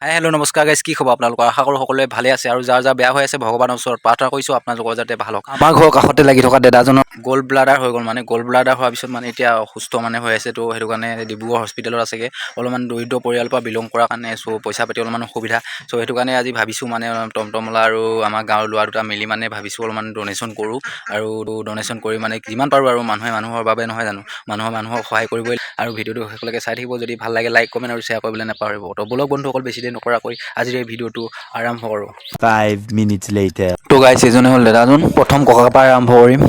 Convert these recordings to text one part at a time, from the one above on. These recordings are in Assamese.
হাই হেল্ল' নমস্কাৰ গাইজ, কি খবৰ আপোনালোকৰ? আশা কৰোঁ সকলোৱে ভালে আছে আৰু যাৰ বেয়া হৈ আছে ভগৱানৰ ওচৰত প্ৰাৰ্থনা কৰিছোঁ আপোনালোকৰ যাতে ভাল হওক। আমাৰ ঘৰৰ কাষতে লাগি থকা দাদাজনৰ গ'ল্ড ব্লাডাৰ হৈ গ'ল, মানে গ'ল্ড ব্লাডাৰ হোৱাৰ পিছত মানে এতিয়া অসুস্থ মানে হৈ আছে। তো সেইটো কাৰণে ডিব্ৰুগড় হস্পিটেলত আছেগৈ। অলপমান দৰিদ্ৰ পৰিয়ালৰ পৰা বিলং কৰাৰ কাৰণে পইচা পাতি অলপমান অসুবিধা। সেইটো কাৰণে আজি ভাবিছোঁ মানে টমটমলা আৰু আমাৰ গাঁৱৰ ল'ৰা দুটা মিলি মানে ভাবিছোঁ অলপমান ডনেশ্যন কৰোঁ আৰু ডনেশ্যন কৰি মানে যিমান পাৰোঁ আৰু মানুহে মানুহৰ বাবে নহয় জানো, মানুহক সহায় কৰিবই। আৰু ভিডিঅ'টো শেষলৈকে চাই থাকিব, যদি ভাল লাগে লাইক কমেণ্ট আৰু শ্বেয়াৰ কৰিবলৈ নাপাহৰিব। তো বলক বন্ধুসকল, বেছি দেৰি নকৰাকৈ আজিৰ এই ভিডিঅ'টো আৰম্ভ কৰোঁ। 5 minutes later. তো গাইছ, এজনে হ'ল দাদাজন। প্ৰথম ককাৰ পৰা আৰম্ভ কৰিম।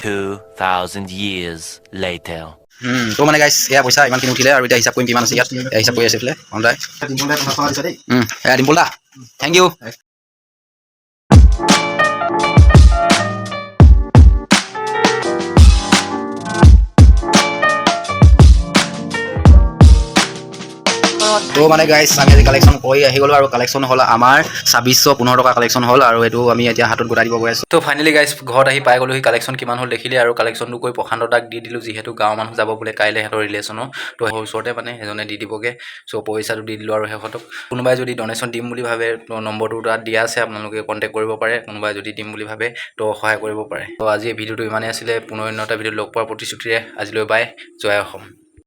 2,000 years later. তো মানে গাইছ এয়া পইচা ইমানখিনি উঠিলে আৰু এতিয়া হিচাপ কৰিম কিমান আছে ইয়াত এয়া হিচাপ কৰি আছে এইফালে অনলাইন এয়া ডিম্পল দা থেংক ইউ তো মানে গাইছ আমি আজি কালেকশ্যন কৰি আহি গ'লো আৰু কালেকশ্যন হ'ল আমাৰ 2615 টকা কালেকশ্যন হ'ল আৰু এইটো আমি এতিয়া হাতত গোটাই দিব গৈ আছোঁ তো ফাইনেলি গাইছ ঘৰত আহি পাই গ'লোহি কালেকশ্যন কিমান হ'ল দেখিলে আৰু কালেকশ্যনটো কৰি প্ৰশান্ত দাক দি দিলোঁ যিহেতু গাঁৱৰ মানুহ যাব বোলে কাইলৈ সিহঁতৰ ৰিলেশ্যনৰ তো ওচৰতে মানে সেইজনে দি দিবগৈ চ' পইচাটো দি দিলোঁ আৰু সিহঁতক কোনোবাই যদি ডনেশ্যন দিম বুলি ভাবে তো নম্বৰটো তাত দিয়া আছে আপোনালোকে কণ্টেক্ট কৰিব পাৰে কোনোবাই যদি দিম বুলি ভাবে তো সহায় কৰিব পাৰে তো আজি এই ভিডিঅ'টো ইমানেই আছিলে পুনৰ অন্য এটা ভিডিঅ'ত লগ পোৱাৰ প্ৰতিশ্ৰুতিৰে আজিলৈ বাই জয় অসম